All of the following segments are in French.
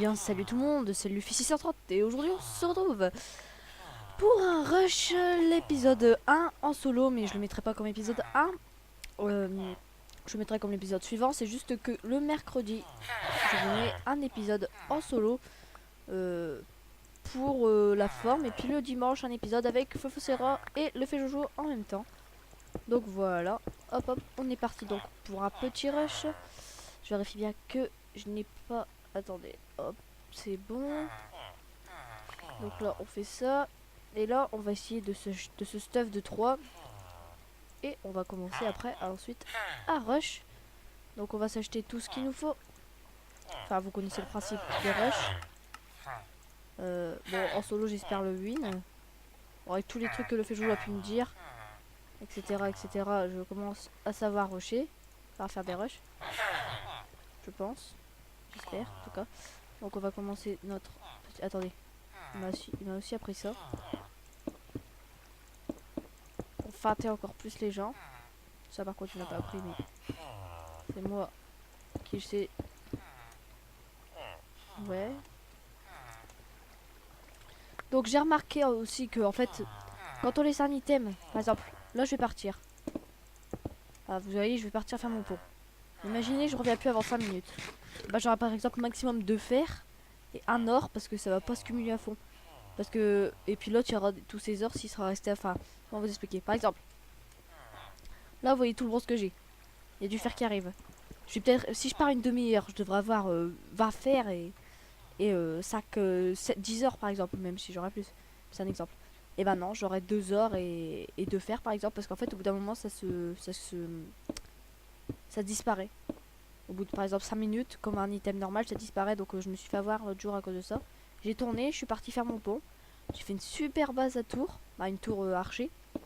bien salut tout le monde, c'est Luffy 630 et aujourd'hui on se retrouve pour un rush, l'épisode 1 en solo, mais je le mettrai pas comme épisode 1, je le mettrai comme l'épisode suivant. C'est juste que le mercredi je vous mets un épisode en solo pour la forme, et puis le dimanche un épisode avec Fofosera et le fait Jojo en même temps. Donc voilà, hop hop, on est parti donc pour un petit rush. Je vérifie bien que je n'ai pas... Attendez, hop, c'est bon. Donc là, on fait ça. Et là, on va essayer de ce stuff de 3. Et on va commencer après, ensuite, à rush. Donc on va s'acheter tout ce qu'il nous faut. Enfin, vous connaissez le principe des rush. Bon, en solo, j'espère le win. Bon, avec tous les trucs que le fait jouer a pu me dire, etc., etc., je commence à savoir rusher. Enfin, faire des rushs. Je pense. J'espère, en tout cas. Donc on va commencer notre... Attendez. Il m'a aussi appris ça. Pour fâter encore plus les gens. Ça par contre il m'a pas appris, mais c'est moi qui sais. Ouais. Donc j'ai remarqué aussi que en fait, quand on laisse un item, par exemple, là je vais partir. Ah, vous voyez, je vais partir faire mon pont. Imaginez, je reviens plus avant 5 minutes. Bah j'aurai par exemple maximum 2 fer et un or parce que ça va pas se cumuler à fond. Parce que... Et puis l'autre, il y aura tous ces heures s'il sera resté à... Enfin, on va vous expliquer. Par exemple, là, vous voyez tout le bronze que j'ai. Il y a du fer qui arrive. Je vais peut-être... Si je pars une demi-heure, je devrais avoir 20 fer et 10 heures, par exemple. Même si j'aurais plus. C'est un exemple. Et ben non, j'aurai 2 heures et 2 fer, par exemple. Parce qu'en fait, au bout d'un moment, ça disparaît. Au bout de, par exemple, 5 minutes, comme un item normal, ça disparaît. Donc je me suis fait avoir l'autre jour à cause de ça. J'ai tourné, je suis parti faire mon pont. J'ai fait une super base à tour. Bah, une tour archer. Je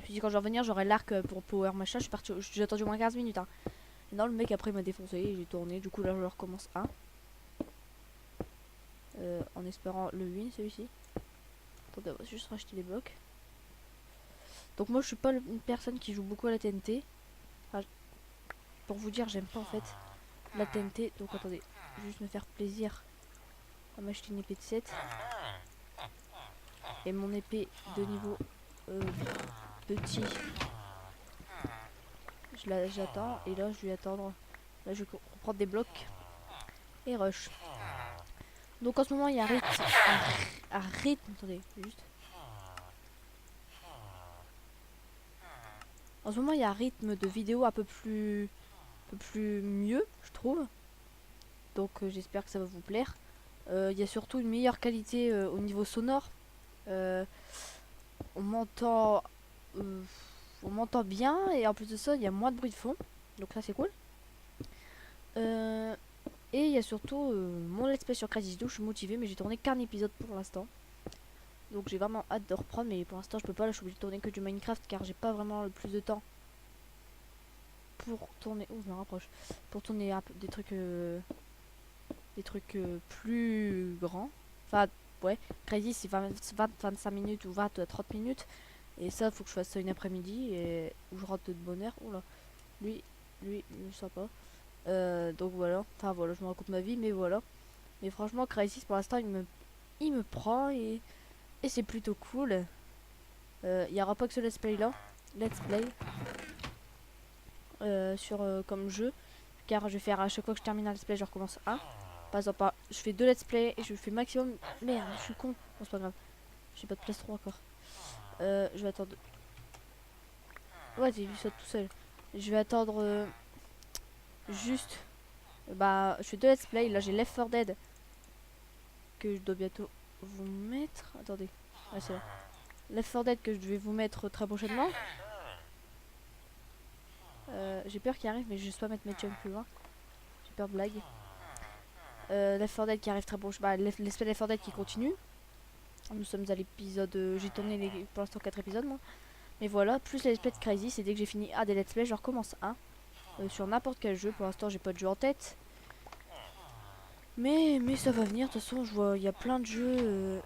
me suis dit quand je vais revenir, j'aurai l'arc pour power machin. Je suis parti, j'ai attendu au moins 15 minutes. Hein. Et non, le mec après il m'a défoncé. J'ai tourné. Du coup, là, je recommence un. En espérant le win, celui-ci. Attendez, on va juste racheter les blocs. Donc, moi, je suis pas une personne qui joue beaucoup à la TNT. Enfin, pour vous dire, j'aime pas en fait la TNT. Donc, attendez, je vais juste me faire plaisir à m'acheter une épée de 7. Et mon épée de niveau petit, j'attends. Et là, je vais attendre. Là, je vais reprendre des blocs et rush. Donc, en ce moment, il y a un rythme. Attendez, juste. En ce moment, il y a un rythme de vidéo un peu plus mieux, je trouve. Donc, j'espère que ça va vous plaire. Il y a surtout une meilleure qualité au niveau sonore. On m'entend bien, et en plus de ça il y a moins de bruit de fond, donc ça c'est cool. Et il y a surtout mon let's play sur Crazy 2. Je suis motivé, mais j'ai tourné qu'un épisode pour l'instant, donc j'ai vraiment hâte de reprendre, mais pour l'instant je peux pas. Là je suis obligé de tourner que du Minecraft car j'ai pas vraiment le plus de temps pour tourner. Oh, je me rapproche. Pour tourner des trucs plus grands. Enfin ouais, Crazy c'est 25 minutes ou 20 à 30 minutes. Et ça, faut que je fasse ça une après-midi et où je rentre de bonne heure. Oula, lui, je sais pas. Donc voilà. Enfin voilà, je me raconte ma vie, mais voilà. Mais franchement, Crysis pour l'instant, il me prend et c'est plutôt cool. Il y aura pas que ce let's play là. Let's play sur comme jeu, car je vais faire à chaque fois que je termine un let's play, je recommence un. Par exemple, je fais 2 let's play et je fais maximum. Merde, je suis con. Bon, c'est pas grave. J'ai pas de place 3 encore. Je vais attendre. Ouais, j'ai vu ça tout seul. Je vais attendre juste. Bah, je fais 2 let's play. Là, j'ai Left 4 Dead que je dois bientôt vous mettre. Attendez. Ah, c'est là. Left 4 Dead que je vais vous mettre très prochainement. J'ai peur qu'il arrive, mais je vais pas mettre mes chums plus loin. J'ai peur de blague. Left 4 Dead qui arrive très proche. Bah, l'espèce Left 4 Dead qui continue. Nous sommes à l'épisode. J'ai tourné pour l'instant 4 épisodes, moi. Mais voilà, plus les let's play de Crazy, c'est dès que j'ai fini des let's play, je recommence un. Sur n'importe quel jeu. Pour l'instant, j'ai pas de jeu en tête. Mais ça va venir. De toute façon, je vois, il y a plein de jeux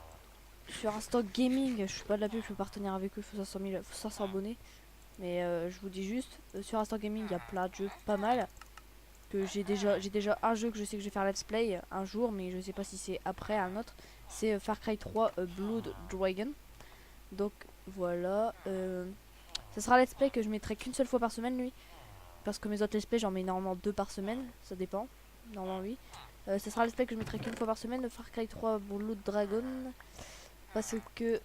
sur Instant Gaming. Je suis pas de la pub, je peux partenir avec eux. Faut 500 abonnés. Mais je vous dis juste, sur Instant Gaming, il y a plein de jeux pas mal que j'ai déjà un jeu que je sais que je vais faire let's play un jour, mais je sais pas si c'est après un autre. C'est Far Cry 3 Blood Dragon. Donc voilà, ça sera let's play que je mettrai qu'une seule fois par semaine lui, parce que mes autres let's play j'en mets normalement 2 par semaine, ça dépend. Normalement oui. Ça sera let's play que je mettrai qu'une fois par semaine, le Far Cry 3 Blood Dragon, parce que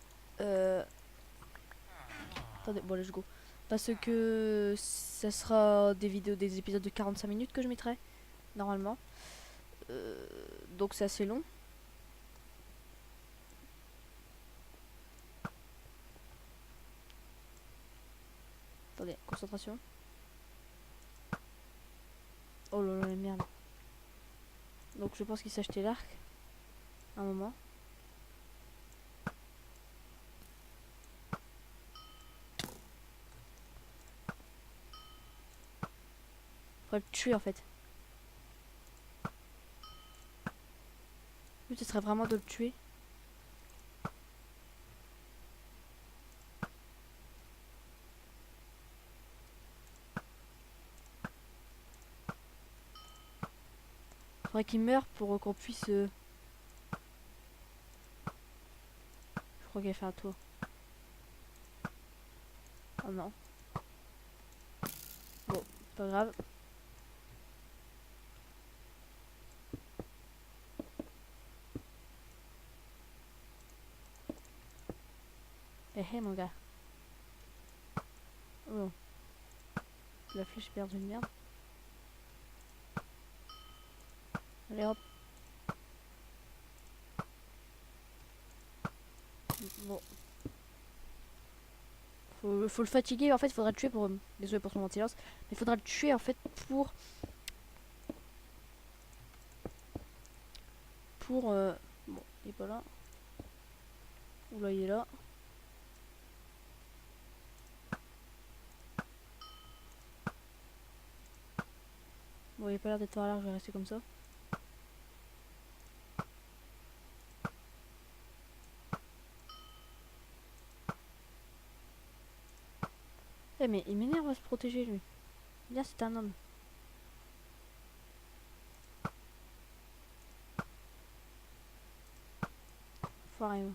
attendez, bon let's go. Parce que ça sera des vidéos, des épisodes de 45 minutes que je mettrai normalement. Donc c'est assez long. Attendez, concentration. Oh là là, merde. Donc je pense qu'il s'est acheté l'arc. Un moment. Faudrait le tuer en fait. Le but ce serait vraiment de le tuer. Faudrait qu'il meure pour qu'on puisse... Je crois qu'il a fait un tour. Oh non. Bon, pas grave. Eh hey, mon gars. Oh. La flèche perd une merde. Allez hop. Bon. Faut le fatiguer, en fait il faudra le tuer pour... Désolé pour son silence. Mais il faudra le tuer en fait pour... Bon, il est pas là. Oula, il est là. Bon, il a pas l'air d'être par là, je vais rester comme ça. Eh mais il m'énerve à se protéger lui. Bien c'est un homme. Faut arriver.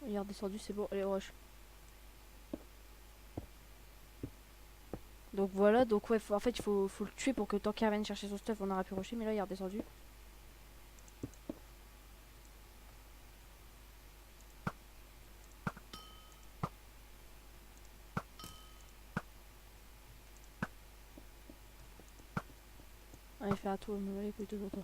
Il est redescendu, c'est bon, allez rush. Donc voilà, donc ouais, en fait il faut le tuer pour que tant qu'il revienne chercher son stuff on aura pu rusher, mais là il est redescendu. Allez, fais un tour, me va les couilles toujours toi.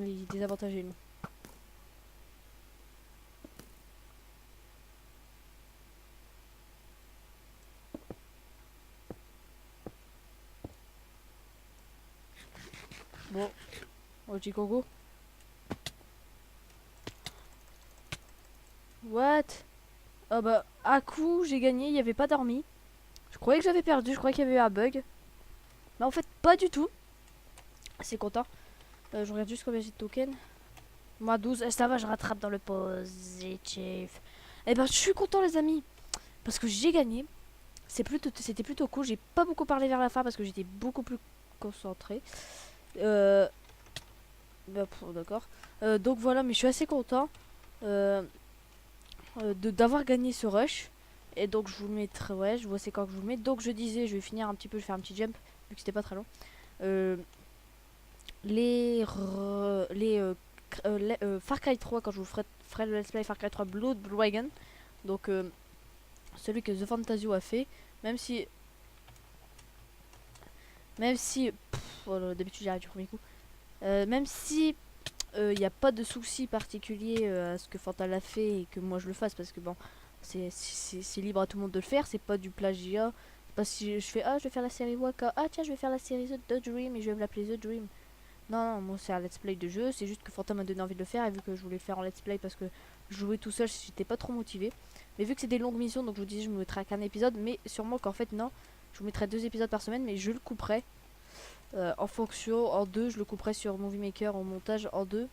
Il est désavantagé lui. Bon, oh je dis go. What? Ah bah, à coup j'ai gagné, il n'y avait pas dormi. Je croyais que j'avais perdu, je croyais qu'il y avait eu un bug. Mais en fait, pas du tout. C'est content. Je regarde juste combien j'ai de tokens. Moi 12, ça va, je rattrape dans le positif. Eh ben, je suis content les amis. Parce que j'ai gagné. C'était plutôt cool. J'ai pas beaucoup parlé vers la fin parce que j'étais beaucoup plus concentré. Bah, d'accord. Donc voilà, mais je suis assez content d'avoir gagné ce rush. Et donc je vous le mettrai, ouais, je vois c'est quand que je vous le mets. Donc je disais, je vais finir un petit peu, je vais faire un petit jump, vu que c'était pas très long. Far Cry 3, quand je vous ferai le let's play Far Cry 3 Blood Dragon. Donc celui que The Fantasio a fait. Même si... Voilà, d'habitude j'arrive du premier coup. Même si il n'y a pas de souci particulier à ce que Fantal a fait et que moi je le fasse, parce que bon, c'est libre à tout le monde de le faire, c'est pas du plagiat. C'est pas si je fais je vais faire la série Waka, tiens je vais faire la série The Dream et je vais me l'appeler The Dream. Non, non, moi c'est un let's play de jeu, c'est juste que Fantal m'a donné envie de le faire et vu que je voulais le faire en let's play parce que jouer tout seul j'étais pas trop motivé. Mais vu que c'est des longues missions, donc je vous disais je me mettrai qu'un épisode, mais sûrement qu'en fait non, Je vous mettrai 2 épisodes par semaine, mais je le couperai en fonction, en deux. Je le couperai sur Movie Maker en montage en deux.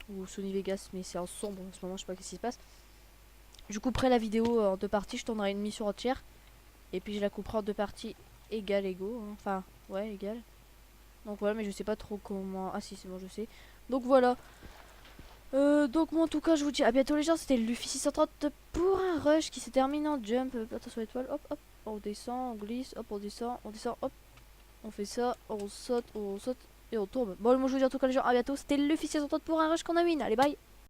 Ou Sony Vegas, mais c'est en sombre en ce moment, je sais pas ce qui se passe. Je couperai la vidéo en deux parties, je tournerai une mission entière. Et puis je la couperai en deux parties égaux. Hein. Enfin, ouais, égales. Donc voilà, mais je sais pas trop comment... Ah si, c'est bon, je sais. Donc voilà. Donc moi en tout cas, je vous dis à bientôt les gens. C'était Luffy 630 pour un rush qui se termine en jump. Attention l'étoile, hop, hop. On descend, on glisse, hop, on descend, hop. On fait ça, on saute et on tombe. Bon, moi je vous dis en tout cas les gens, à bientôt. C'était Luffy 630 pour un rush qu'on a win. Allez, bye.